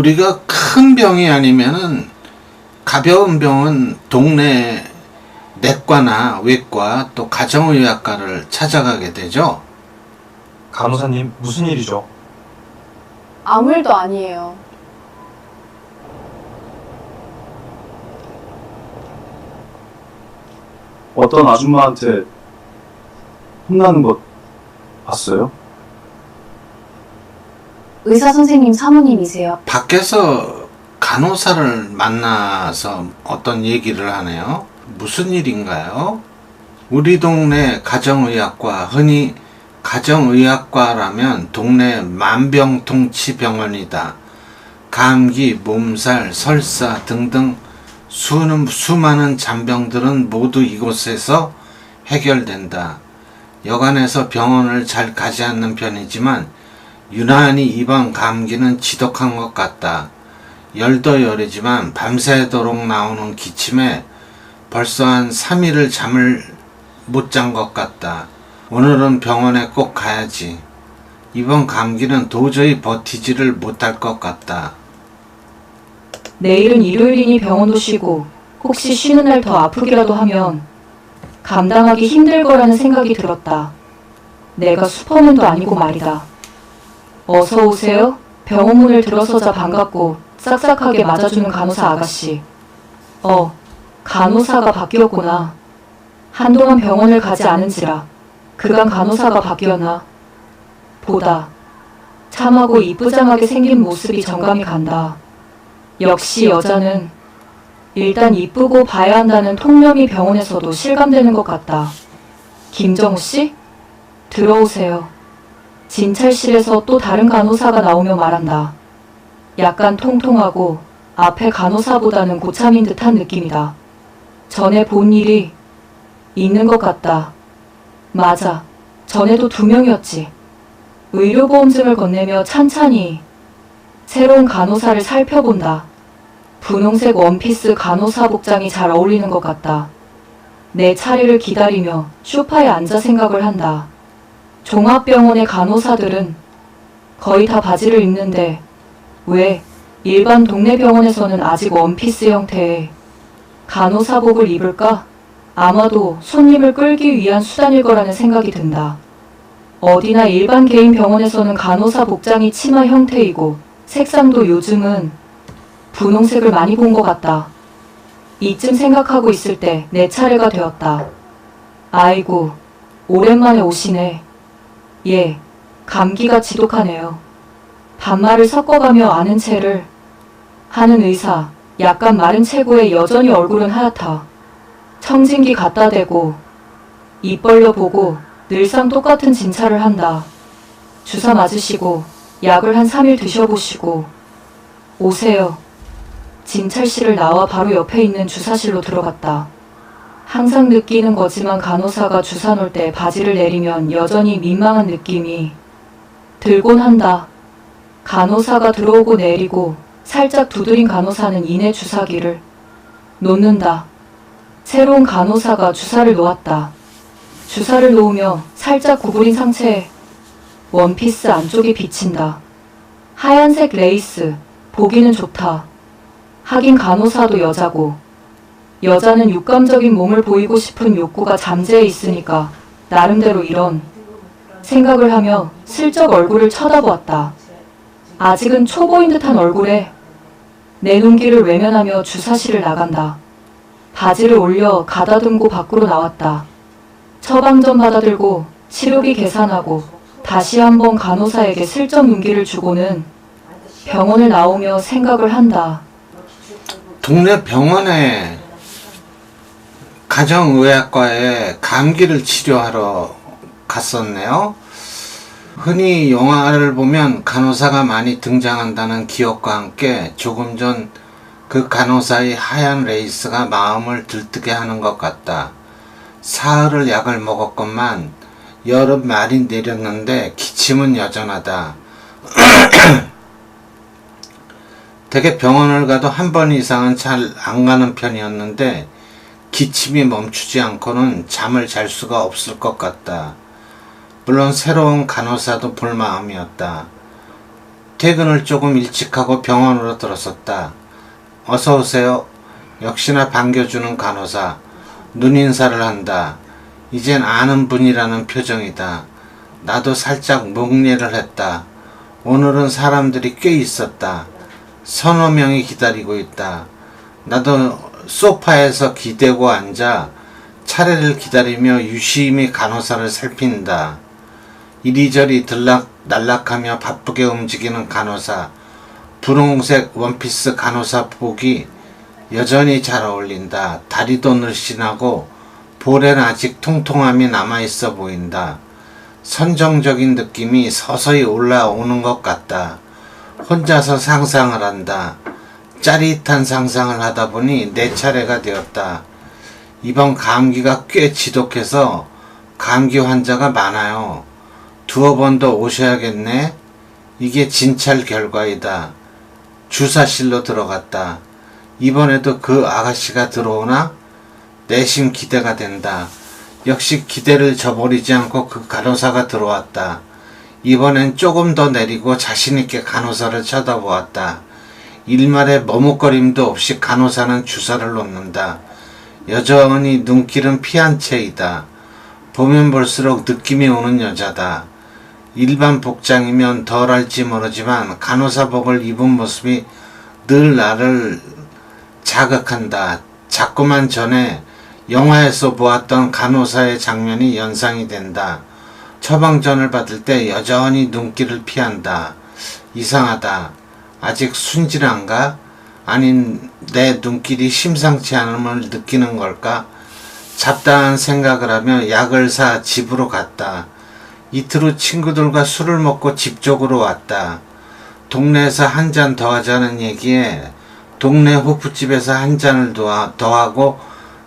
우리가 큰 병이 아니면은 가벼운 병은 동네 내과나 외과 또 가정의학과를 찾아가게 되죠. 간호사님, 무슨 일이죠? 아무 일도 아니에요. 어떤 아줌마한테 혼나는 것 봤어요? 의사 선생님 사모님이세요. 밖에서 간호사를 만나서 어떤 얘기를 하네요. 무슨 일인가요? 우리 동네 가정의학과, 흔히 가정의학과라면 동네 만병통치병원이다. 감기, 몸살, 설사 등등 수많은 잔병들은 모두 이곳에서 해결된다. 여간해서 병원을 잘 가지 않는 편이지만 유난히 이번 감기는 지독한 것 같다. 열도 열이지만 밤새도록 나오는 기침에 벌써 한 3일을 잠을 못 잔 것 같다. 오늘은 병원에 꼭 가야지. 이번 감기는 도저히 버티지를 못할 것 같다. 내일은 일요일이니 병원도 쉬고 혹시 쉬는 날 더 아프기라도 하면 감당하기 힘들 거라는 생각이 들었다. 내가 슈퍼맨도 아니고 말이다. 어서 오세요. 병원 문을 들어서자 반갑고 싹싹하게 맞아주는 간호사 아가씨. 간호사가 바뀌었구나. 한동안 병원을 가지 않은지라 그간 간호사가 바뀌었나 보다. 참하고 이쁘장하게 생긴 모습이 정감이 간다. 역시 여자는 일단 이쁘고 봐야 한다는 통념이 병원에서도 실감되는 것 같다. 김정우 씨? 들어오세요. 진찰실에서 또 다른 간호사가 나오며 말한다. 약간 통통하고 앞에 간호사보다는 고참인 듯한 느낌이다. 전에 본 일이 있는 것 같다. 맞아. 전에도 2명이었지. 의료보험증을 건네며 찬찬히 새로운 간호사를 살펴본다. 분홍색 원피스 간호사 복장이 잘 어울리는 것 같다. 내 차례를 기다리며 소파에 앉아 생각을 한다. 종합병원의 간호사들은 거의 다 바지를 입는데 왜 일반 동네 병원에서는 아직 원피스 형태의 간호사복을 입을까? 아마도 손님을 끌기 위한 수단일 거라는 생각이 든다. 어디나 일반 개인 병원에서는 간호사 복장이 치마 형태이고 색상도 요즘은 분홍색을 많이 본 것 같다. 이쯤 생각하고 있을 때 내 차례가 되었다. 아이고, 오랜만에 오시네. 예, 감기가 지독하네요. 반말을 섞어가며 아는 체를 하는 의사. 약간 마른 체구에 여전히 얼굴은 하얗다. 청진기 갖다 대고 입 벌려보고 늘상 똑같은 진찰을 한다. 주사 맞으시고 약을 한 3일 드셔보시고 오세요. 진찰실을 나와 바로 옆에 있는 주사실로 들어갔다. 항상 느끼는 거지만 간호사가 주사 놓을 때 바지를 내리면 여전히 민망한 느낌이 들곤 한다. 간호사가 들어오고 내리고 살짝 두드린 간호사는 이내 주사기를 놓는다. 새로운 간호사가 주사를 놓았다. 주사를 놓으며 살짝 구부린 상체에 원피스 안쪽이 비친다. 하얀색 레이스, 보기는 좋다. 하긴 간호사도 여자고 여자는 육감적인 몸을 보이고 싶은 욕구가 잠재해 있으니까 나름대로 이런 생각을 하며 슬쩍 얼굴을 쳐다보았다. 아직은 초보인 듯한 얼굴에 내 눈길을 외면하며 주사실을 나간다. 바지를 올려 가다듬고 밖으로 나왔다. 처방전 받아들고 치료비 계산하고 다시 한번 간호사에게 슬쩍 눈길을 주고는 병원을 나오며 생각을 한다. 동네 병원에 가정의학과에 감기를 치료하러 갔었네요. 흔히 영화를 보면 간호사가 많이 등장한다는 기억과 함께 조금 전 그 간호사의 하얀 레이스가 마음을 들뜨게 하는 것 같다. 사흘을 약을 먹었건만 여름 말이 내렸는데 기침은 여전하다. 되게 병원을 가도 한 번 이상은 잘 안 가는 편이었는데 기침이 멈추지 않고는 잠을 잘 수가 없을 것 같다. 물론 새로운 간호사도 볼 마음이었다. 퇴근을 조금 일찍 하고 병원으로 들어섰다. 어서 오세요. 역시나 반겨주는 간호사. 눈인사를 한다. 이젠 아는 분이라는 표정이다. 나도 살짝 묵례를 했다. 오늘은 사람들이 꽤 있었다. 서너 명이 기다리고 있다. 나도 소파에서 기대고 앉아 차례를 기다리며 유심히 간호사를 살핀다. 이리저리 들락날락하며 바쁘게 움직이는 간호사. 분홍색 원피스 간호사복이 여전히 잘 어울린다. 다리도 늘씬하고 볼엔 아직 통통함이 남아있어 보인다. 선정적인 느낌이 서서히 올라오는 것 같다. 혼자서 상상을 한다. 짜릿한 상상을 하다 보니 내 차례가 되었다. 이번 감기가 꽤 지독해서 감기 환자가 많아요. 두어 번 더 오셔야겠네. 이게 진찰 결과이다. 주사실로 들어갔다. 이번에도 그 아가씨가 들어오나? 내심 기대가 된다. 역시 기대를 저버리지 않고 그 간호사가 들어왔다. 이번엔 조금 더 내리고 자신있게 간호사를 쳐다보았다. 일말의 머뭇거림도 없이 간호사는 주사를 놓는다. 여전히 눈길은 피한 채이다. 보면 볼수록 느낌이 오는 여자다. 일반 복장이면 덜할지 모르지만 간호사복을 입은 모습이 늘 나를 자극한다. 자꾸만 전에 영화에서 보았던 간호사의 장면이 연상이 된다. 처방전을 받을 때 여전히 눈길을 피한다. 이상하다. 아직 순진한가? 아닌 내 눈길이 심상치 않음을 느끼는 걸까? 잡다한 생각을 하며 약을 사 집으로 갔다. 이틀 후 친구들과 술을 먹고 집 쪽으로 왔다. 동네에서 한 잔 더 하자는 얘기에 동네 호프집에서 한 잔을 더 하고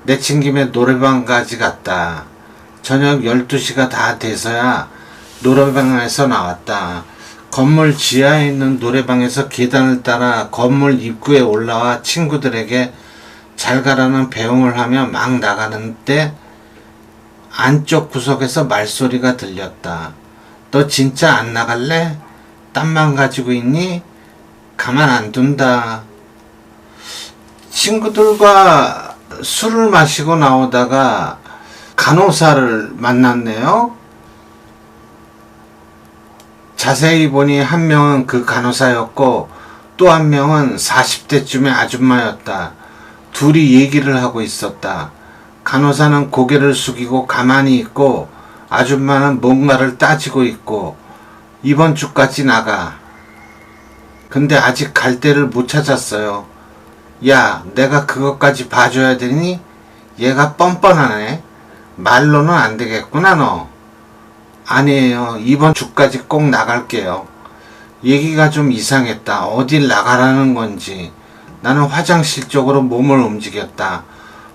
내친 김에 노래방까지 갔다. 저녁 12시가 다 돼서야 노래방에서 나왔다. 건물 지하에 있는 노래방에서 계단을 따라 건물 입구에 올라와 친구들에게 잘 가라는 배웅을 하며 막 나가는데 안쪽 구석에서 말소리가 들렸다. 너 진짜 안 나갈래? 땀만 가지고 있니? 가만 안 둔다. 친구들과 술을 마시고 나오다가 간호사를 만났네요. 자세히 보니 한 명은 그 간호사였고 또 한 명은 40대쯤의 아줌마였다. 둘이 얘기를 하고 있었다. 간호사는 고개를 숙이고 가만히 있고 아줌마는 뭔가를 따지고 있고 이번 주까지 나가. 근데 아직 갈 데를 못 찾았어요. 야, 내가 그것까지 봐줘야 되니? 얘가 뻔뻔하네. 말로는 안 되겠구나 너. 아니에요. 이번 주까지 꼭 나갈게요. 얘기가 좀 이상했다. 어딜 나가라는 건지. 나는 화장실 쪽으로 몸을 움직였다.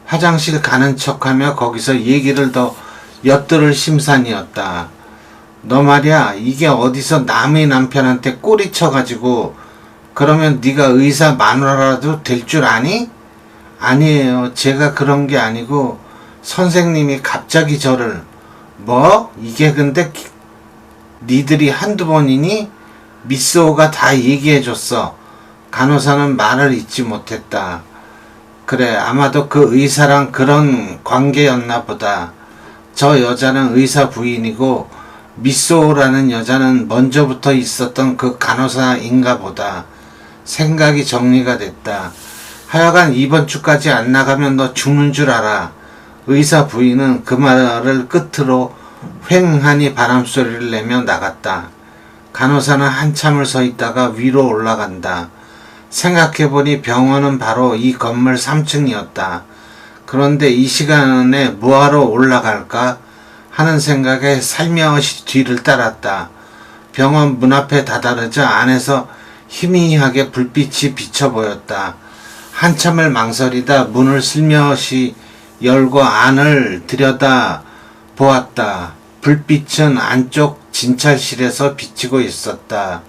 화장실 가는 척하며 거기서 얘기를 더 엿들을 심산이었다. 너 말이야, 이게 어디서 남의 남편한테 꼬리 쳐가지고 그러면 네가 의사 마누라라도 될 줄 아니? 아니에요. 제가 그런 게 아니고 선생님이 갑자기 저를. 뭐? 이게 근데 니들이 한두 번이니? 미스오가 다 얘기해줬어. 간호사는 말을 잇지 못했다. 그래, 아마도 그 의사랑 그런 관계였나 보다. 저 여자는 의사 부인이고 미스오라는 여자는 먼저부터 있었던 그 간호사인가 보다. 생각이 정리가 됐다. 하여간 이번 주까지 안 나가면 너 죽는 줄 알아. 의사 부인은 그 말을 끝으로 휑하니 바람소리를 내며 나갔다. 간호사는 한참을 서 있다가 위로 올라간다. 생각해보니 병원은 바로 이 건물 3층이었다. 그런데 이 시간에 뭐하러 올라갈까 하는 생각에 살며시 뒤를 따랐다. 병원 문 앞에 다다르자 안에서 희미하게 불빛이 비쳐 보였다. 한참을 망설이다 문을 슬며시 열고 안을 들여다 보았다. 불빛은 안쪽 진찰실에서 비치고 있었다.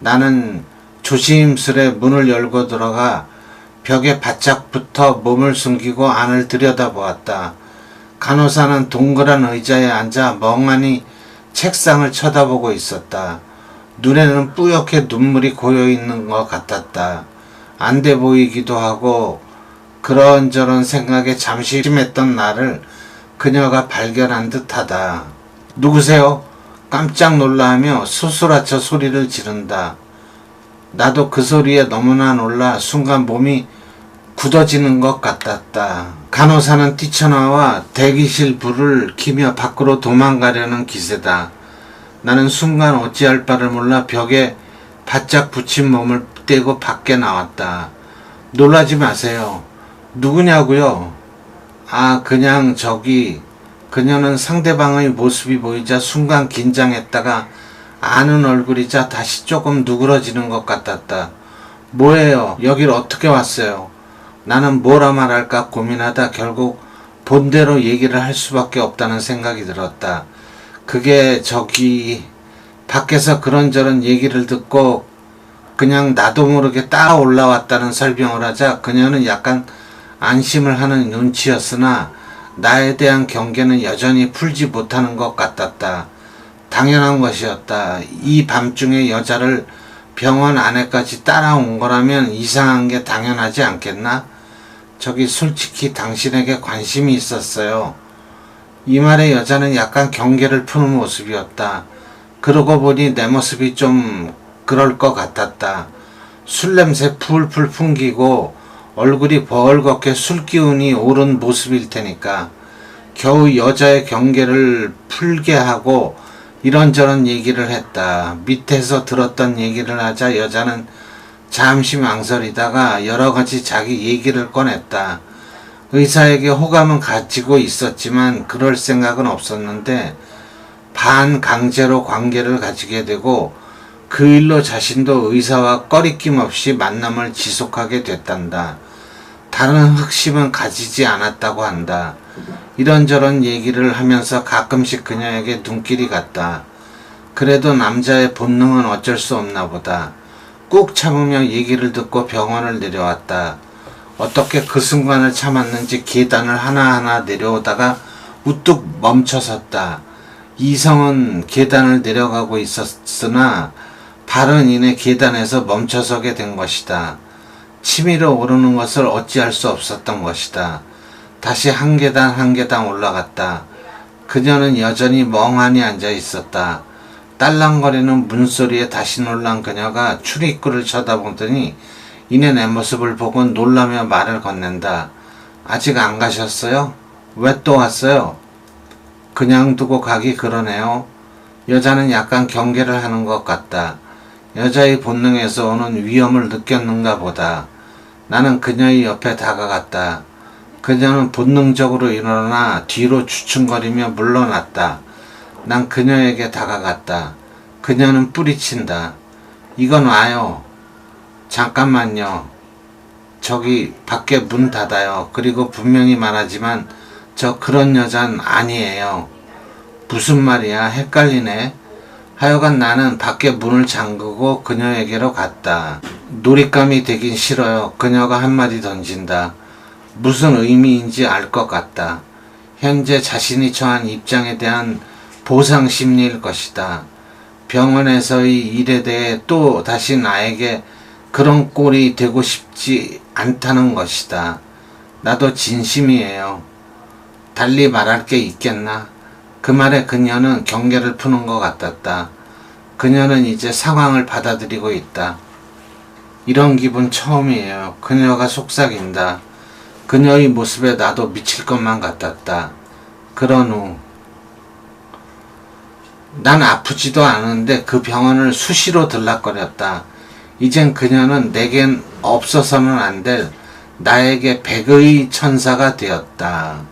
나는 조심스레 문을 열고 들어가 벽에 바짝 붙어 몸을 숨기고 안을 들여다보았다. 간호사는 동그란 의자에 앉아 멍하니 책상을 쳐다보고 있었다. 눈에는 뿌옇게 눈물이 고여있는 것 같았다. 안 돼 보이기도 하고 그런저런 생각에 잠시 심했던 나를 그녀가 발견한 듯하다. 누구세요? 깜짝 놀라하며 수스라쳐 소리를 지른다. 나도 그 소리에 너무나 놀라 순간 몸이 굳어지는 것 같았다. 간호사는 뛰쳐나와 대기실 불을 켜며 밖으로 도망가려는 기세다. 나는 순간 어찌할 바를 몰라 벽에 바짝 붙인 몸을 떼고 밖에 나왔다. 놀라지 마세요. 누구냐고요? 아, 그냥 저기. 그녀는 상대방의 모습이 보이자 순간 긴장했다가 아는 얼굴이자 다시 조금 누그러지는 것 같았다. 뭐예요? 여길 어떻게 왔어요? 나는 뭐라 말할까 고민하다 결국 본대로 얘기를 할 수밖에 없다는 생각이 들었다. 그게 저기 밖에서 그런저런 얘기를 듣고 그냥 나도 모르게 따라 올라왔다는 설명을 하자 그녀는 약간 안심을 하는 눈치였으나 나에 대한 경계는 여전히 풀지 못하는 것 같았다. 당연한 것이었다. 이 밤중에 여자를 병원 안에까지 따라온 거라면 이상한 게 당연하지 않겠나? 저기 솔직히 당신에게 관심이 있었어요. 이 말에 여자는 약간 경계를 푸는 모습이었다. 그러고 보니 내 모습이 좀 그럴 것 같았다. 술 냄새 풀풀 풍기고 얼굴이 벌겋게 술 기운이 오른 모습일 테니까 겨우 여자의 경계를 풀게 하고 이런저런 얘기를 했다. 밑에서 들었던 얘기를 하자 여자는 잠시 망설이다가 여러 가지 자기 얘기를 꺼냈다. 의사에게 호감은 가지고 있었지만 그럴 생각은 없었는데 반강제로 관계를 가지게 되고 그 일로 자신도 의사와 꺼리낌 없이 만남을 지속하게 됐단다. 다른 흑심은 가지지 않았다고 한다. 이런저런 얘기를 하면서 가끔씩 그녀에게 눈길이 갔다. 그래도 남자의 본능은 어쩔 수 없나 보다. 꾹 참으며 얘기를 듣고 병원을 내려왔다. 어떻게 그 순간을 참았는지 계단을 하나하나 내려오다가 우뚝 멈춰섰다. 이성은 계단을 내려가고 있었으나 발은 이내 계단에서 멈춰서게 된 것이다. 치밀어 오르는 것을 어찌할 수 없었던 것이다. 다시 한 계단 한 계단 올라갔다. 그녀는 여전히 멍하니 앉아 있었다. 딸랑거리는 문소리에 다시 놀란 그녀가 출입구를 쳐다보더니 이내 내 모습을 보고 놀라며 말을 건넨다. 아직 안 가셨어요? 왜 또 왔어요? 그냥 두고 가기 그러네요. 여자는 약간 경계를 하는 것 같다. 여자의 본능에서 오는 위험을 느꼈는가 보다. 나는 그녀의 옆에 다가갔다. 그녀는 본능적으로 일어나 뒤로 주춤거리며 물러났다. 난 그녀에게 다가갔다. 그녀는 뿌리친다. 이건 와요. 잠깐만요. 저기 밖에 문 닫아요. 그리고 분명히 말하지만 저 그런 여잔 아니에요. 무슨 말이야? 헷갈리네. 하여간 나는 밖에 문을 잠그고 그녀에게로 갔다. 놀잇감이 되긴 싫어요. 그녀가 한마디 던진다. 무슨 의미인지 알 것 같다. 현재 자신이 처한 입장에 대한 보상 심리일 것이다. 병원에서의 일에 대해 또 다시 나에게 그런 꼴이 되고 싶지 않다는 것이다. 나도 진심이에요. 달리 말할 게 있겠나? 그 말에 그녀는 경계를 푸는 것 같았다. 그녀는 이제 상황을 받아들이고 있다. 이런 기분 처음이에요. 그녀가 속삭인다. 그녀의 모습에 나도 미칠 것만 같았다. 그런 후 난 아프지도 않은데 그 병원을 수시로 들락거렸다. 이젠 그녀는 내겐 없어서는 안 될 나에게 백의 천사가 되었다.